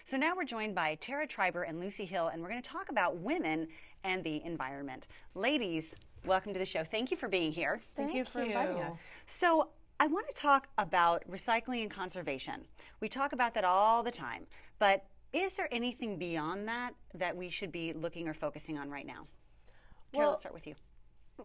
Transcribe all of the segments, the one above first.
So now we're joined by Tara Triber and Lucy Hill, and we're going to talk about women and the environment. Ladies, welcome to the show. Thank you for being here. Thank you for inviting us. So I want to talk about recycling and conservation. We talk about that all the time, but is there anything beyond that that we should be looking or focusing on right now? Tara, let's start with you.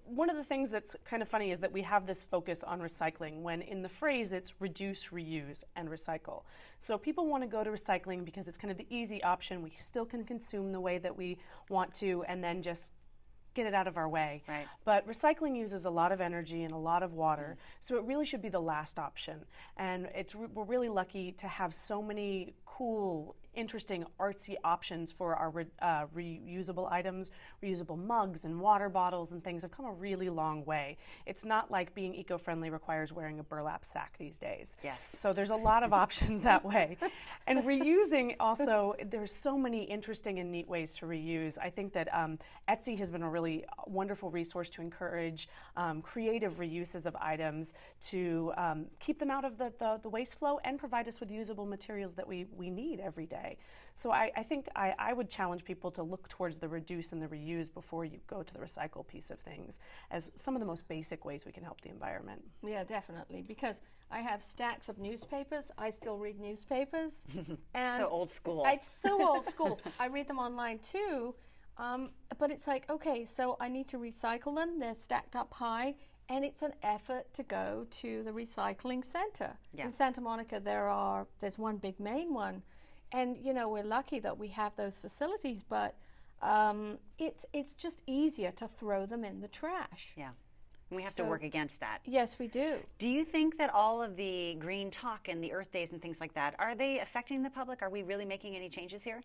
One of the things that's kind of funny is that we have this focus on recycling when in the phrase it's reduce, reuse, and recycle. So people want to go to recycling because it's kind of the easy option. We still can consume the way that we want to and then just get it out of our way. Right. But recycling uses a lot of energy and a lot of water, so it really should be the last option. And we're really lucky to have so many cool, interesting, artsy options for our reusable items. Reusable mugs and water bottles and things have come a really long way. It's not like being eco-friendly requires wearing a burlap sack these days. Yes. So there's a lot of options that way. And reusing also, there's so many interesting and neat ways to reuse. I think that Etsy has been a really wonderful resource to encourage creative reuses of items to keep them out of the waste flow and provide us with usable materials that we need every day. So I think I would challenge people to look towards the reduce and the reuse before you go to the recycle piece of things as some of the most basic ways we can help the environment. Yeah, definitely, because I have stacks of newspapers. I still read newspapers. And So old school. It's so old school. I read them online too, but it's like, okay, so I need to recycle them. They're stacked up high, and it's an effort to go to the recycling center. Yeah. In Santa Monica, there's one big main one. And, you know, we're lucky that we have those facilities, but it's just easier to throw them in the trash. Yeah. And we have to work against that. Yes, we do. Do you think that all of the green talk and the Earth Days and things like that, are they affecting the public? Are we really making any changes here?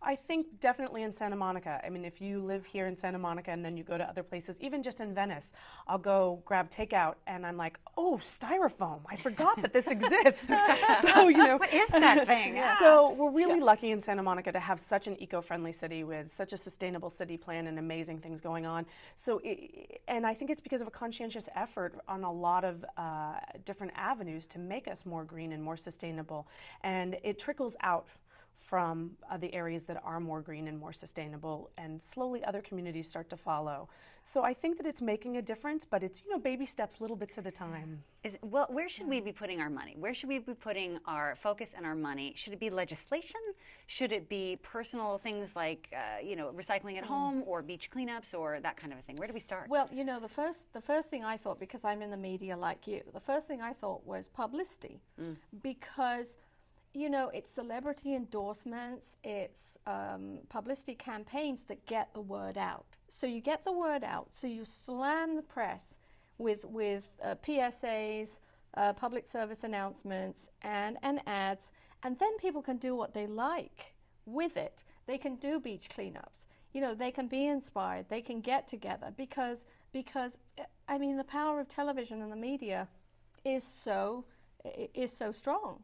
I think definitely in Santa Monica. I mean, if you live here in Santa Monica and then you go to other places, even just in Venice, I'll go grab takeout and I'm like, oh, styrofoam. I forgot that this exists. So, you know. What is that thing? So we're really lucky in Santa Monica to have such an eco-friendly city with such a sustainable city plan and amazing things going on. So, and I think it's because of a conscientious effort on a lot of different avenues to make us more green and more sustainable. And it trickles out from the areas that are more green and more sustainable, and slowly other communities start to follow. So I think that it's making a difference, but it's, you know, baby steps, little bits at a time. Well, where should we be putting our money? Where should we be putting our focus and our money? Should it be legislation? Should it be personal things like, you know, recycling at home or beach cleanups or that kind of a thing? Where do we start? Well, you know, the first thing I thought, because I'm in the media like you, the first thing I thought was publicity, because you know, it's celebrity endorsements, it's publicity campaigns that get the word out. So you get the word out, so you slam the press with PSAs, public service announcements, and ads, and then people can do what they like with it. They can do beach cleanups. You know, they can be inspired. They can get together because I mean, the power of television and the media is so strong.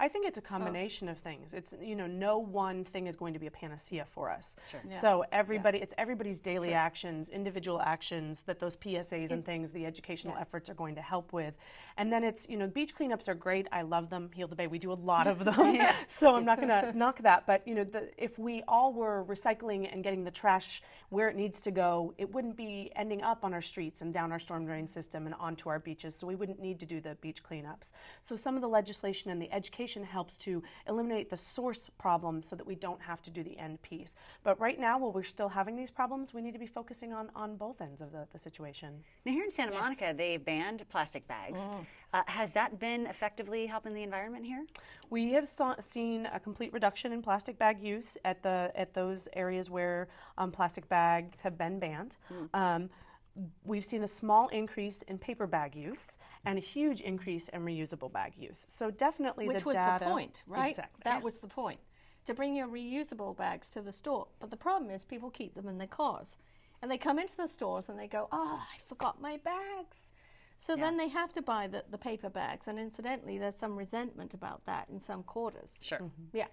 I think it's a combination of things. It's, you know, no one thing is going to be a panacea for us. Sure. Yeah. So it's everybody's daily actions, individual actions that those PSAs and things, the educational efforts are going to help with. And then it's, you know, beach cleanups are great. I love them. Heal the Bay, we do a lot of them. So I'm not going to knock that. But, you know, if we all were recycling and getting the trash where it needs to go, it wouldn't be ending up on our streets and down our storm drain system and onto our beaches. So we wouldn't need to do the beach cleanups. So some of the legislation and the education helps to eliminate the source problem so that we don't have to do the end piece. But right now, while we're still having these problems, we need to be focusing on both ends of the situation. Now here in Santa Monica, they banned plastic bags. Has that been effectively helping the environment here? We have seen a complete reduction in plastic bag use at those areas where plastic bags have been banned. We've seen a small increase in paper bag use and a huge increase in reusable bag use. So definitely Which the was data. the point, right? Exactly. That was the point, to bring your reusable bags to the store. But the problem is people keep them in their cars. And they come into the stores and they go, oh, I forgot my bags. So then they have to buy the paper bags. And incidentally, there's some resentment about that in some quarters. Sure. Yeah.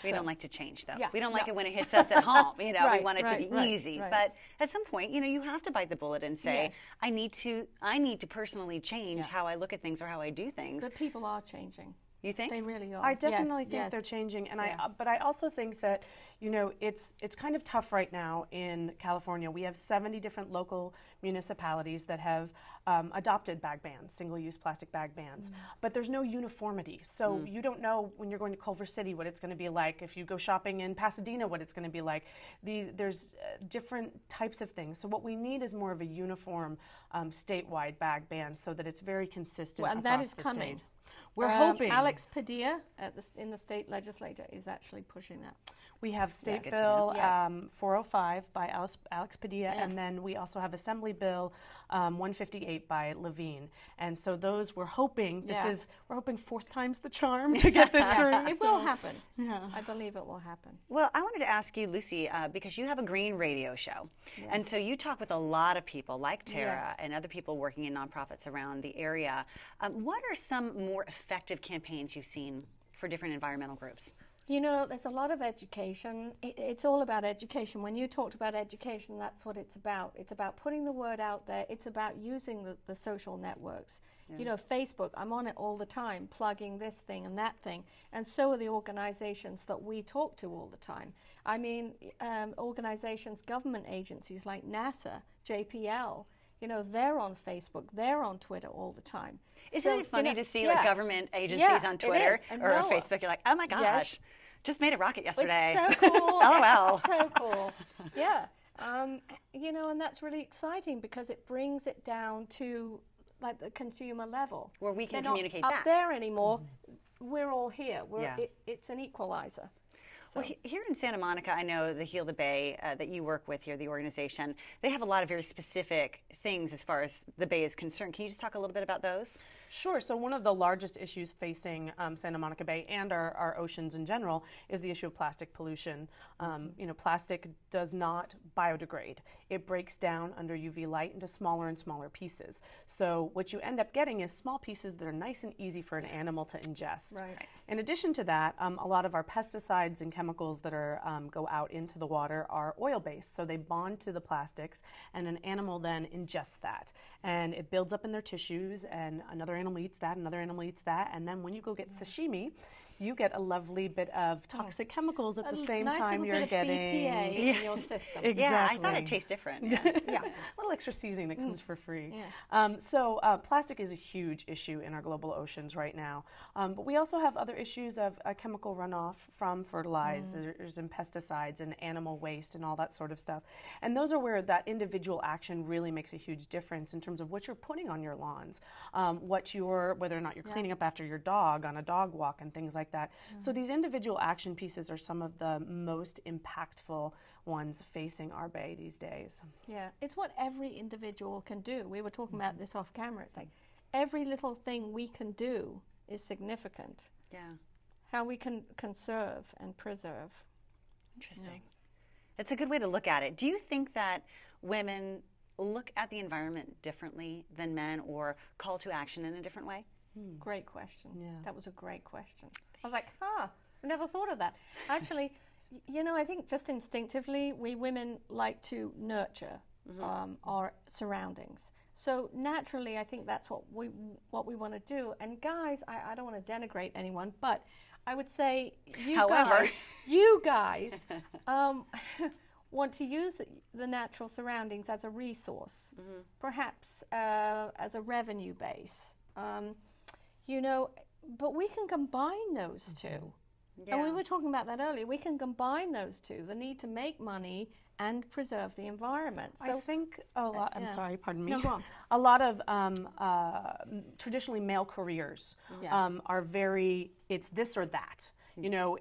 We don't like to change, though. Yeah, We don't like no. it when it hits us at home. You know, we Right, want it to be right, easy. right. But at some point, you know, you have to bite the bullet and say, Yes. I need to personally change how I look at things or how I do things. But people are changing. You think? They really are. I definitely Yes, think yes. they're changing, and Yeah. but I also think that it's kind of tough right now in California. We have 70 different local municipalities that have adopted bag bans, single-use plastic bag bans, but there's no uniformity. So you don't know when you're going to Culver City what it's going to be like. If you go shopping in Pasadena, what it's going to be like. There's different types of things. So what we need is more of a uniform statewide bag ban, so that it's very consistent Well, and across that is the coming. state. We're hoping. Alex Padilla in the state legislature is actually pushing that. We have State Yes. Bill Yes. 405 by Alex Padilla, and then we also have Assembly Bill 158 by Levine. And so those we're hoping we're hoping fourth time's the charm to get this through. It will happen. Yeah. I believe it will happen. Well, I wanted to ask you, Lucy, because you have a green radio show. And so you talk with a lot of people like Tara Yes. and other people working in nonprofits around the area. What are some more effective campaigns you've seen for different environmental groups? You know, there's a lot of education. It's all about education. When you talked about education, that's what it's about. It's about putting the word out there. It's about using the social networks. You know, Facebook, I'm on it all the time, plugging this thing and that thing. And so are the organizations that we talk to all the time. I mean, organizations, government agencies like NASA, JPL, you know, they're on Facebook, they're on Twitter all the time. Isn't it funny to see like government agencies Yeah, on it Twitter is. And or on NOAA. Facebook? You're like, oh my gosh, Yes. just made a rocket yesterday. It's so cool. LOL. It's so cool. Yeah. You know, and that's really exciting because it brings it down to like the consumer level. Where we can They're communicate not back. up there anymore. We're all here. Yeah. It's an equalizer. So. Well, here in Santa Monica, I know the Heal the Bay that you work with here, the organization, they have a lot of very specific things as far as the Bay is concerned. Can you just talk a little bit about those? Sure. So one of the largest issues facing Santa Monica Bay and our oceans in general is the issue of plastic pollution. You know, plastic does not biodegrade. It breaks down under UV light into smaller and smaller pieces. So what you end up getting is small pieces that are nice and easy for an animal to ingest. Right. In addition to that, a lot of our pesticides and chemicals that are go out into the water are oil-based. So they bond to the plastics, and an animal then ingests that. And it builds up in their tissues, and another animal eats that, another animal eats that, and then when you go get sashimi, you get a lovely bit of toxic chemicals at the same nice time little you're bit of getting. BPA in your system. Exactly. Yeah, I thought it tastes different. Yeah. Yeah. A little extra seasoning that comes for free. Yeah. So plastic is a huge issue in our global oceans right now. But we also have other issues of chemical runoff from fertilizers and pesticides and animal waste and all that sort of stuff. And those are where that individual action really makes a huge difference in terms of what you're putting on your lawns, whether or not you're cleaning up after your dog on a dog walk and things like that. So these individual action pieces are some of the most impactful ones facing our bay these days. Yeah, it's what every individual can do. We were talking about this off camera thing. Every little thing we can do is significant. Yeah. How we can conserve and preserve. Interesting. It's a good way to look at it. Do you think that women look at the environment differently than men or call to action in a different way? Great question. Yeah. That was a great question. I was like, I never thought of that. Actually, you know, I think just instinctively, we women like to nurture our surroundings. So naturally, I think that's what we want to do. And guys, I don't want to denigrate anyone, but I would say However. you guys want to use the natural surroundings as a resource, perhaps as a revenue base. You know, but we can combine those two. And we were talking about that earlier. We can combine those two, the need to make money and preserve the environment. So I think a lot, I'm yeah. sorry, pardon me. No, go on. A lot of traditionally male careers Yeah. are very, it's this or that. You know,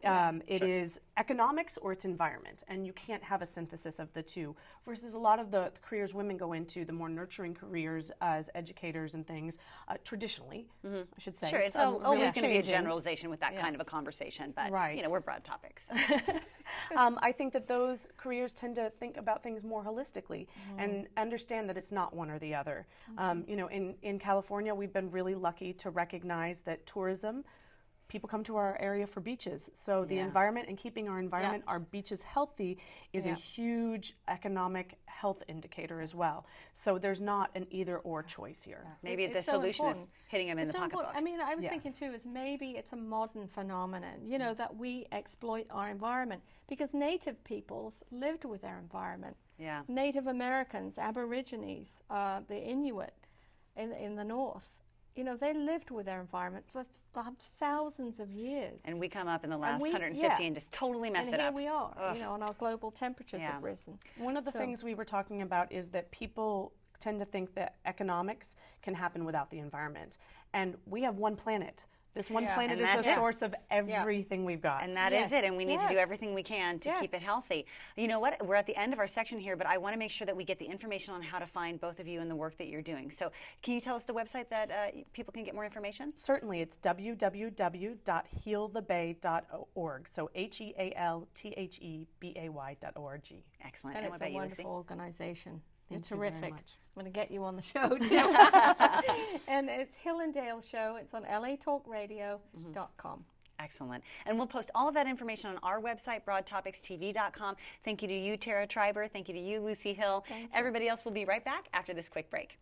it is economics or it's environment, and you can't have a synthesis of the two. Versus a lot of the careers women go into, the more nurturing careers as educators and things, traditionally, I should say. Sure, it's really always going to be a changing. generalization with that kind of a conversation, but Right. you know, we're broad topics. I think that those careers tend to think about things more holistically and understand that it's not one or the other. You know, in California, we've been really lucky to recognize that tourism people come to our area for beaches. So the environment and keeping our environment, our beaches healthy is a huge economic health indicator as well. So there's not an either or choice here. Maybe the It's so solution is important. hitting them in It's the so important. pocketbook. I mean, I was thinking Yes. too, is maybe it's a modern phenomenon, you know, that we exploit our environment because native peoples lived with their environment. Yeah. Native Americans, Aborigines, the Inuit in the north, you know, they lived with their environment for thousands of years. And we come up in the last we- 150 yeah. and just totally mess and it here up. we are, you know, and our global temperatures Yeah. have risen. One of the things we were talking about is that people tend to think that economics can happen without the environment. And we have one planet. This one Yeah. planet And is that's the it. source of everything we've got. And that Yes. is it, and we need to do Yes. everything we can to Yes. keep it healthy. You know what? We're at the end of our section here, but I want to make sure that we get the information on how to find both of you and the work that you're doing. So can you tell us the website that people can get more information? Certainly, it's www.healthebay.org. So HEALTHEBAY.org. Excellent. And what it's about a you, wonderful Lucy? organization. You're Thank you very terrific. much. I'm going to get you on the show too. And it's Hill and Dale Show. It's on latalkradio.com. Excellent. And we'll post all of that information on our website, broadtopicstv.com. Thank you to you, Tara Triber. Thank you to you, Lucy Hill. Everybody else will be right back after this quick break.